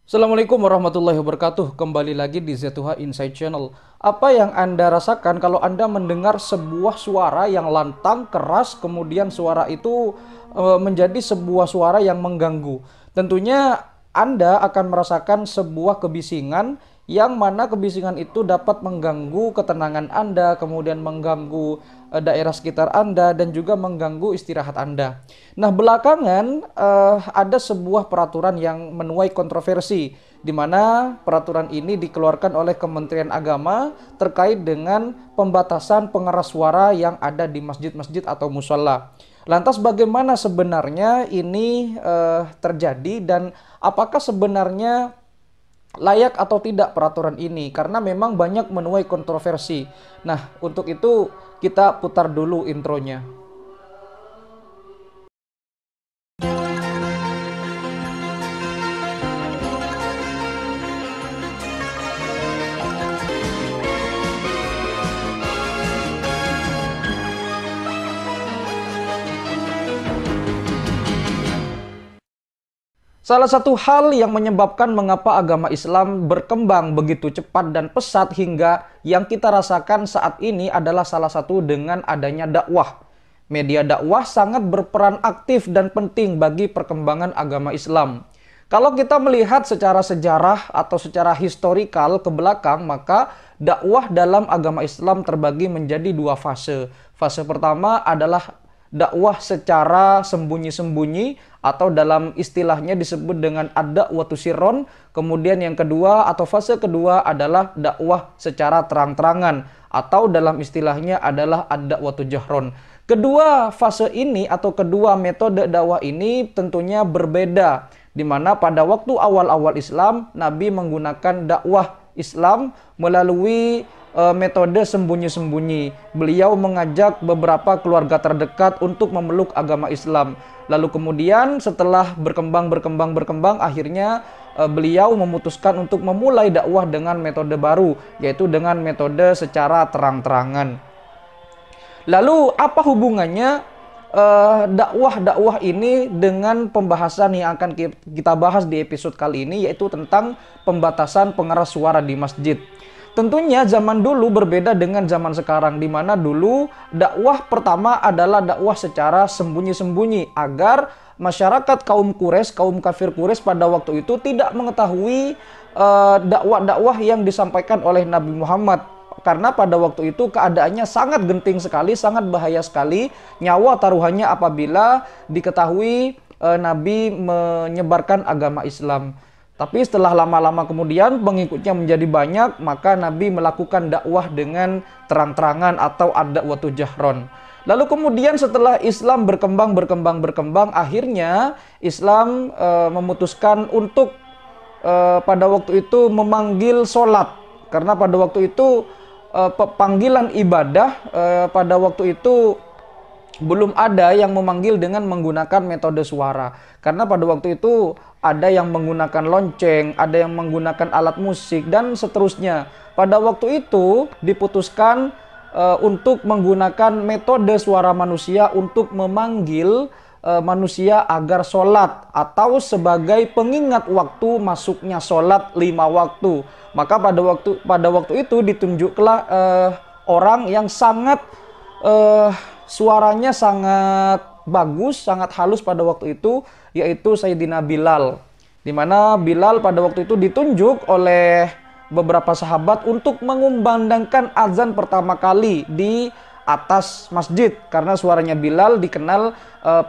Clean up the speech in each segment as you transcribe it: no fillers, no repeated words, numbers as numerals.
Assalamualaikum warahmatullahi wabarakatuh. Kembali lagi di Z2H Insight Channel. Apa yang Anda rasakan kalau Anda mendengar sebuah suara yang lantang, keras, kemudian suara itu menjadi sebuah suara yang mengganggu? Tentunya Anda akan merasakan sebuah kebisingan yang mana kebisingan itu dapat mengganggu ketenangan Anda, kemudian mengganggu daerah sekitar Anda, dan juga mengganggu istirahat Anda. Nah, belakangan ada sebuah peraturan yang menuai kontroversi, di mana peraturan ini dikeluarkan oleh Kementerian Agama terkait dengan pembatasan pengeras suara yang ada di masjid-masjid atau mushola. Lantas bagaimana sebenarnya ini terjadi, dan apakah sebenarnya layak atau tidak peraturan ini, karena memang banyak menuai kontroversi. Nah, untuk itu kita putar dulu intronya. Salah satu hal yang menyebabkan mengapa agama Islam berkembang begitu cepat dan pesat hingga yang kita rasakan saat ini adalah salah satu dengan adanya dakwah. Media dakwah sangat berperan aktif dan penting bagi perkembangan agama Islam. Kalau kita melihat secara sejarah atau secara historikal ke belakang, maka dakwah dalam agama Islam terbagi menjadi dua fase. Fase pertama adalah dakwah secara sembunyi-sembunyi atau dalam istilahnya disebut dengan ad-da'watu sirron. Kemudian yang kedua atau fase kedua adalah dakwah secara terang-terangan atau dalam istilahnya adalah ad-da'watu jahron. Kedua fase ini atau kedua metode dakwah ini tentunya berbeda, di mana pada waktu awal-awal Islam Nabi menggunakan dakwah Islam melalui metode sembunyi-sembunyi. Beliau mengajak beberapa keluarga terdekat untuk memeluk agama Islam. Lalu kemudian setelah berkembang, akhirnya beliau memutuskan untuk memulai dakwah dengan metode baru, yaitu dengan metode secara terang-terangan. Lalu apa hubungannya dakwah-dakwah ini dengan pembahasan yang akan kita bahas di episode kali ini, yaitu tentang pembatasan pengeras suara di masjid? Tentunya zaman dulu berbeda dengan zaman sekarang, di mana dulu dakwah pertama adalah dakwah secara sembunyi-sembunyi agar masyarakat kaum Quraisy, kaum kafir Quraisy pada waktu itu tidak mengetahui dakwah-dakwah yang disampaikan oleh Nabi Muhammad. Karena pada waktu itu keadaannya sangat genting sekali, sangat bahaya sekali, nyawa taruhannya apabila diketahui Nabi menyebarkan agama Islam. Tapi setelah lama-lama kemudian pengikutnya menjadi banyak, maka Nabi melakukan dakwah dengan terang-terangan atau ad-da'watu jahron. Lalu kemudian setelah Islam berkembang, akhirnya Islam memutuskan untuk pada waktu itu memanggil sholat. Karena pada waktu itu panggilan ibadah pada waktu itu belum ada yang memanggil dengan menggunakan metode suara. Karena pada waktu itu ada yang menggunakan lonceng, ada yang menggunakan alat musik, dan seterusnya. Pada waktu itu diputuskan untuk menggunakan metode suara manusia untuk memanggil manusia agar sholat atau sebagai pengingat waktu masuknya sholat 5 waktu. Maka pada waktu itu ditunjuklah orang yang sangat suaranya sangat bagus, sangat halus pada waktu itu, yaitu Sayyidina Bilal. Di mana Bilal pada waktu itu ditunjuk oleh beberapa sahabat untuk mengumandangkan azan pertama kali di atas masjid, karena suaranya Bilal dikenal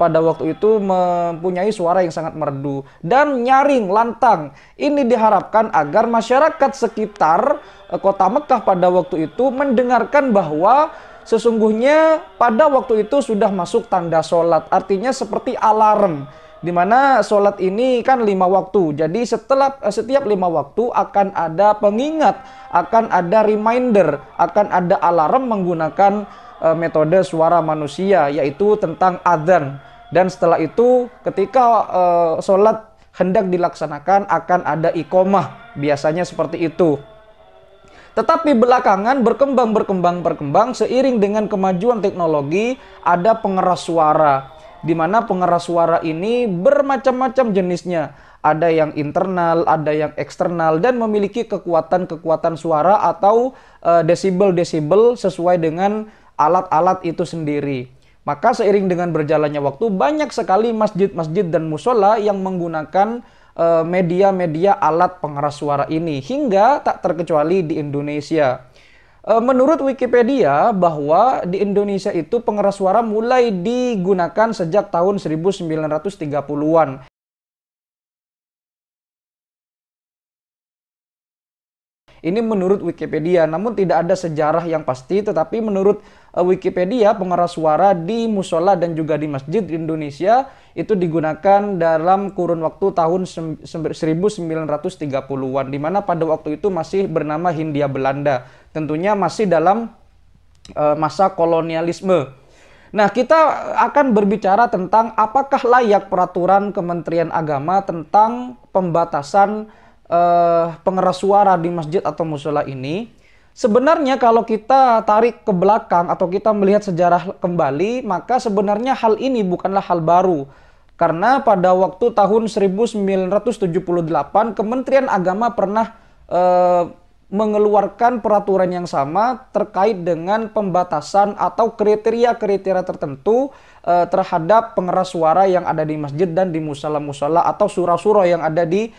pada waktu itu mempunyai suara yang sangat merdu dan nyaring, lantang. Ini diharapkan agar masyarakat sekitar kota Mekah pada waktu itu mendengarkan bahwa sesungguhnya pada waktu itu sudah masuk tanda sholat. Artinya seperti alarm, di mana sholat ini kan 5 waktu. Jadi setiap 5 waktu akan ada pengingat, akan ada reminder, akan ada alarm menggunakan metode suara manusia, yaitu tentang adzan. Dan setelah itu ketika sholat hendak dilaksanakan akan ada iqomah, biasanya seperti itu. Tetapi belakangan berkembang seiring dengan kemajuan teknologi, ada pengeras suara, di mana pengeras suara ini bermacam-macam jenisnya. ada yang internal, ada yang eksternal, dan memiliki kekuatan-kekuatan suara atau desibel-desibel sesuai dengan alat-alat itu sendiri. Maka seiring dengan berjalannya waktu, banyak sekali masjid-masjid dan musola yang menggunakan media-media alat pengeras suara ini, hingga tak terkecuali di Indonesia. Menurut Wikipedia, bahwa di Indonesia itu pengeras suara mulai digunakan sejak tahun 1930-an. Ini menurut Wikipedia, namun tidak ada sejarah yang pasti, tetapi menurut Wikipedia, pengeras suara di musola dan juga di masjid di Indonesia itu digunakan dalam kurun waktu tahun 1930-an, di mana pada waktu itu masih bernama Hindia Belanda. Tentunya masih dalam masa kolonialisme. Nah, kita akan berbicara tentang apakah layak peraturan Kementerian Agama tentang pembatasan pengeras suara di masjid atau musola ini. Sebenarnya kalau kita tarik ke belakang atau kita melihat sejarah kembali, maka sebenarnya hal ini bukanlah hal baru. Karena pada waktu tahun 1978, Kementerian Agama pernah mengeluarkan peraturan yang sama terkait dengan pembatasan atau kriteria-kriteria tertentu terhadap pengeras suara yang ada di masjid dan di musola-musola atau surau-surau yang ada di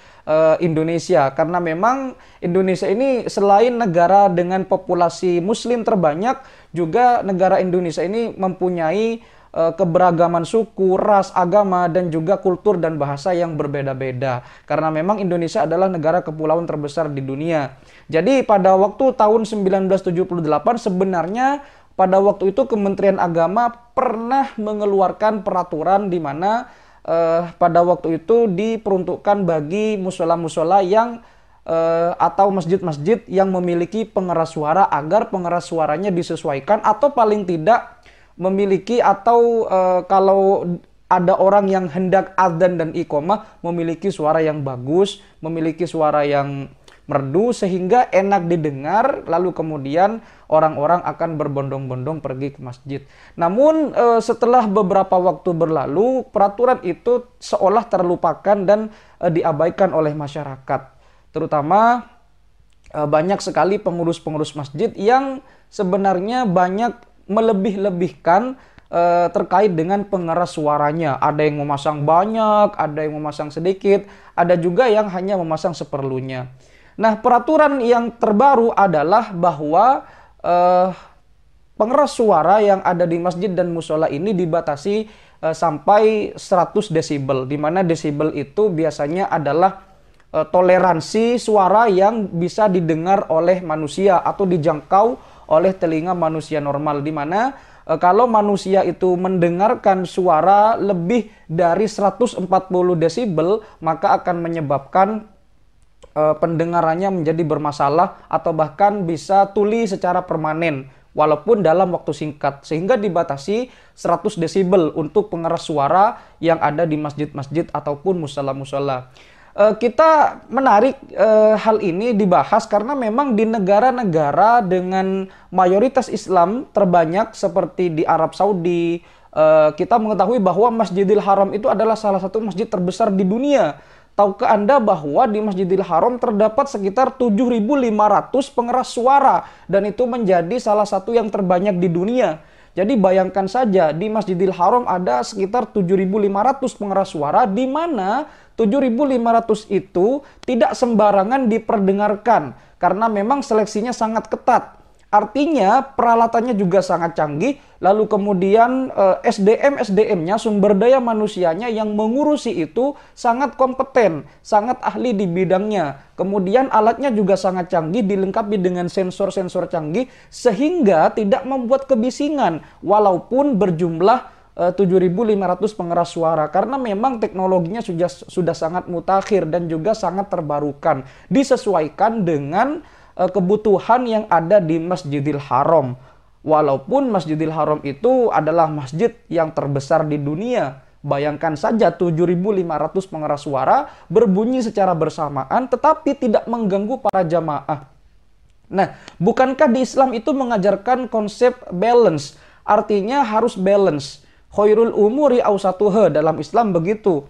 Indonesia. Karena memang Indonesia ini selain negara dengan populasi muslim terbanyak, juga negara Indonesia ini mempunyai keberagaman suku, ras, agama, dan juga kultur dan bahasa yang berbeda-beda. Karena memang Indonesia adalah negara kepulauan terbesar di dunia. Jadi pada waktu tahun 1978 sebenarnya pada waktu itu Kementerian Agama pernah mengeluarkan peraturan di mana pada waktu itu diperuntukkan bagi musola-musola yang atau masjid-masjid yang memiliki pengeras suara, agar pengeras suaranya disesuaikan atau paling tidak memiliki atau kalau ada orang yang hendak adzan dan iqomah memiliki suara yang bagus, memiliki suara yang merdu sehingga enak didengar, lalu kemudian orang-orang akan berbondong-bondong pergi ke masjid. Namun setelah beberapa waktu berlalu, peraturan itu seolah terlupakan dan diabaikan oleh masyarakat. Terutama banyak sekali pengurus-pengurus masjid yang sebenarnya banyak melebih-lebihkan terkait dengan pengeras suaranya. Ada yang memasang banyak, ada yang memasang sedikit, ada juga yang hanya memasang seperlunya. Nah, peraturan yang terbaru adalah bahwa pengeras suara yang ada di masjid dan musola ini dibatasi sampai 100 desibel, di mana desibel itu biasanya adalah toleransi suara yang bisa didengar oleh manusia atau dijangkau oleh telinga manusia normal, di mana kalau manusia itu mendengarkan suara lebih dari 140 desibel, maka akan menyebabkan pendengarannya menjadi bermasalah atau bahkan bisa tuli secara permanen walaupun dalam waktu singkat, sehingga dibatasi 100 desibel untuk pengeras suara yang ada di masjid-masjid ataupun musola-musola. Kita menarik hal ini dibahas karena memang di negara-negara dengan mayoritas Islam terbanyak seperti di Arab Saudi, kita mengetahui bahwa Masjidil Haram itu adalah salah satu masjid terbesar di dunia. Tahukah Anda bahwa di Masjidil Haram terdapat sekitar 7.500 pengeras suara, dan itu menjadi salah satu yang terbanyak di dunia. Jadi bayangkan saja, di Masjidil Haram ada sekitar 7.500 pengeras suara, di mana 7.500 itu tidak sembarangan diperdengarkan karena memang seleksinya sangat ketat. Artinya peralatannya juga sangat canggih, lalu kemudian SDM-nya, sumber daya manusianya yang mengurusi itu sangat kompeten, sangat ahli di bidangnya. Kemudian alatnya juga sangat canggih, dilengkapi dengan sensor-sensor canggih, sehingga tidak membuat kebisingan, walaupun berjumlah 7.500 pengeras suara, karena memang teknologinya sudah sangat mutakhir dan juga sangat terbarukan, disesuaikan dengan kebutuhan yang ada di Masjidil Haram. Walaupun Masjidil Haram itu adalah masjid yang terbesar di dunia. Bayangkan saja 7.500 pengeras suara berbunyi secara bersamaan tetapi tidak mengganggu para jamaah. Nah, bukankah di Islam itu mengajarkan konsep balance? Artinya harus balance. Khairul umuri awsatuha, dalam Islam begitu.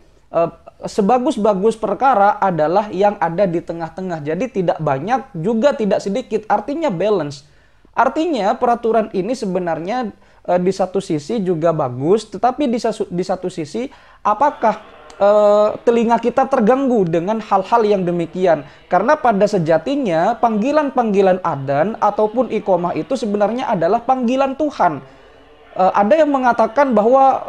sebagus-bagus perkara adalah yang ada di tengah-tengah. Jadi tidak banyak juga tidak sedikit, artinya balance. Artinya peraturan ini sebenarnya di satu sisi juga bagus, tetapi di satu sisi apakah telinga kita terganggu dengan hal-hal yang demikian? Karena pada sejatinya panggilan-panggilan adzan ataupun iqomah itu sebenarnya adalah panggilan Tuhan. Ada yang mengatakan bahwa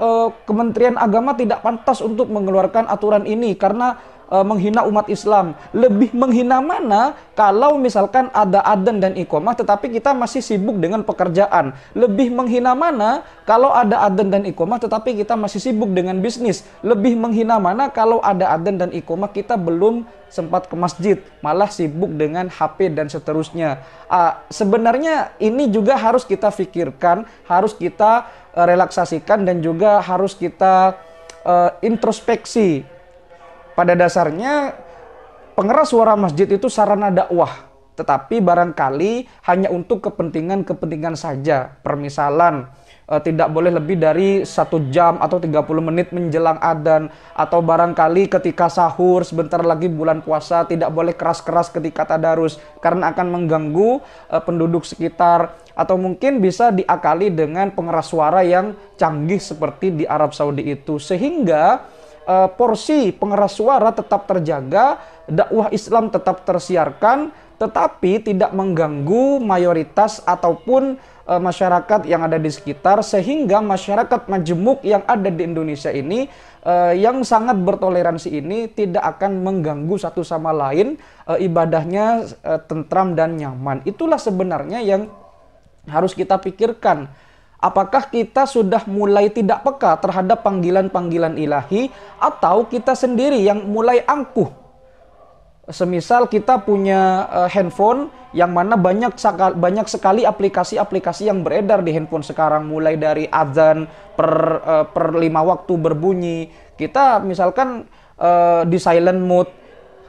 Kementerian Agama tidak pantas untuk mengeluarkan aturan ini karena menghina umat Islam. Lebih menghina mana kalau misalkan ada adzan dan iqomah tetapi kita masih sibuk dengan pekerjaan? Lebih menghina mana kalau ada adzan dan iqomah tetapi kita masih sibuk dengan bisnis? Lebih menghina mana kalau ada adzan dan iqomah kita belum sempat ke masjid, malah sibuk dengan HP dan seterusnya. Sebenarnya ini juga harus kita pikirkan, harus kita relaksasikan dan juga harus kita introspeksi. Pada dasarnya pengeras suara masjid itu sarana dakwah, tetapi barangkali hanya untuk kepentingan-kepentingan saja. Permisalan tidak boleh lebih dari 1 jam atau 30 menit menjelang adzan, atau barangkali ketika sahur, sebentar lagi bulan puasa tidak boleh keras-keras ketika tadarus karena akan mengganggu penduduk sekitar, atau mungkin bisa diakali dengan pengeras suara yang canggih seperti di Arab Saudi itu, sehingga porsi pengeras suara tetap terjaga, dakwah Islam tetap tersiarkan, tetapi tidak mengganggu mayoritas ataupun masyarakat yang ada di sekitar, sehingga masyarakat majemuk yang ada di Indonesia ini yang sangat bertoleransi ini tidak akan mengganggu satu sama lain, ibadahnya tentram dan nyaman. Itulah sebenarnya yang harus kita pikirkan. Apakah kita sudah mulai tidak peka terhadap panggilan-panggilan ilahi, atau kita sendiri yang mulai angkuh? Semisal kita punya handphone yang mana banyak sekali aplikasi-aplikasi yang beredar di handphone sekarang, mulai dari azan per 5 waktu berbunyi. Kita misalkan di silent mode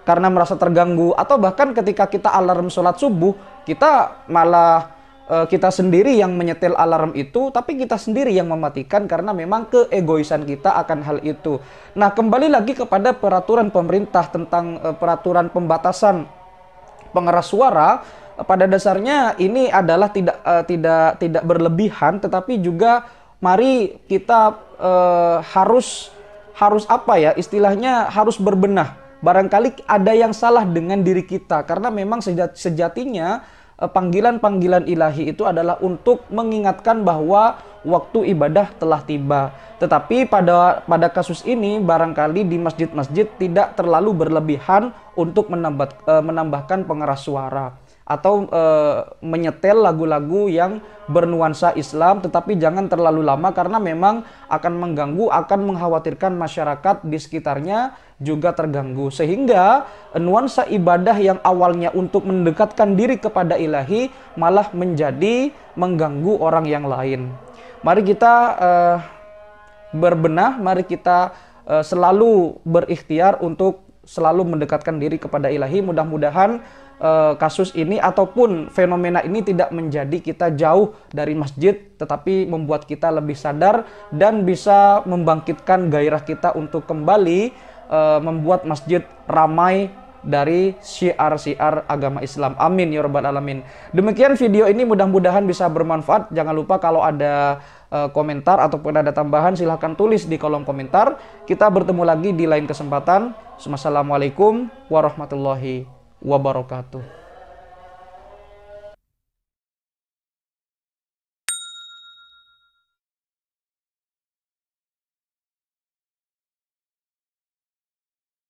karena merasa terganggu, atau bahkan ketika kita alarm sholat subuh, kita malah kita sendiri yang menyetel alarm itu, tapi kita sendiri yang mematikan karena memang keegoisan kita akan hal itu. Nah, kembali lagi kepada peraturan pemerintah tentang peraturan pembatasan pengeras suara, pada dasarnya ini adalah tidak berlebihan, tetapi juga mari kita harus apa ya istilahnya, harus berbenah. Barangkali ada yang salah dengan diri kita, karena memang sejatinya panggilan-panggilan ilahi itu adalah untuk mengingatkan bahwa waktu ibadah telah tiba. Tetapi pada kasus ini barangkali di masjid-masjid tidak terlalu berlebihan untuk menambahkan pengeras suara atau menyetel lagu-lagu yang bernuansa Islam, tetapi jangan terlalu lama karena memang akan mengganggu, akan mengkhawatirkan masyarakat di sekitarnya juga terganggu, sehingga nuansa ibadah yang awalnya untuk mendekatkan diri kepada ilahi malah menjadi mengganggu orang yang lain. Mari kita berbenah, mari kita selalu berikhtiar untuk selalu mendekatkan diri kepada ilahi. Mudah-mudahan kasus ini ataupun fenomena ini tidak menjadi kita jauh dari masjid, tetapi membuat kita lebih sadar dan bisa membangkitkan gairah kita untuk kembali membuat masjid ramai dari syiar-syiar agama Islam. Amin ya rabbal alamin. Demikian video ini, mudah-mudahan bisa bermanfaat. Jangan lupa kalau ada komentar ataupun ada tambahan silahkan tulis di kolom komentar. Kita bertemu lagi di lain kesempatan. Wassalamualaikum warahmatullahi wabarakatuh.